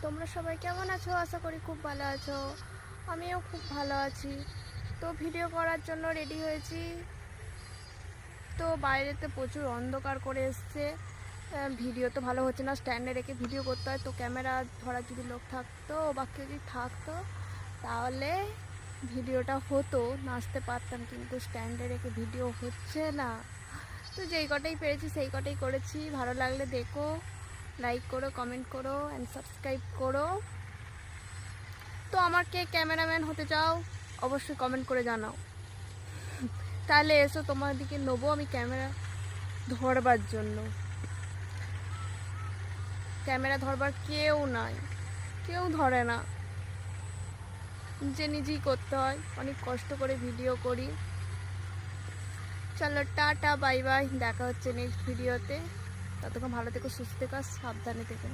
তোমরা সবাই কেমন আছো? আশা করি খুব ভালো আছো। আমিও খুব ভালো আছি। তো ভিডিও করার জন্য রেডি হয়েছি। তো বাইরেতে প্রচুর অন্ধকার করে এসছে, ভিডিও তো ভালো হচ্ছে না। স্ট্যান্ডে রেখে ভিডিও করতে হয়, তো ক্যামেরা ধরার যদি লোক থাকতো বা কেউ যদি থাকতো তাহলে ভিডিওটা হতো, নাচতে পারতাম, কিন্তু স্ট্যান্ডে রেখে ভিডিও হচ্ছে না। তো যেই কটাই পেরেছি সেই কটাই করেছি। ভালো লাগলে দেখো, লাইক করো, কমেন্ট করো অ্যান্ড সাবস্ক্রাইব করো। তো আমার কে ক্যামেরাম্যান হতে চাও অবশ্যই কমেন্ট করে জানাও, তাহলে এসো তোমার দিকে নেবো আমি ক্যামেরা ধরবার জন্য। ক্যামেরা ধরবার কেউ নাই, কেউ ধরে না, নিজেই করতে হয়। অনেক কষ্ট করে ভিডিও করি। চলো টাটা, বাই বাই, দেখা হচ্ছে নেক্সট ভিডিওতে। ততক্ষণ ভালো থেকো, সুস্থ থেকো, সাবধানে থেকো।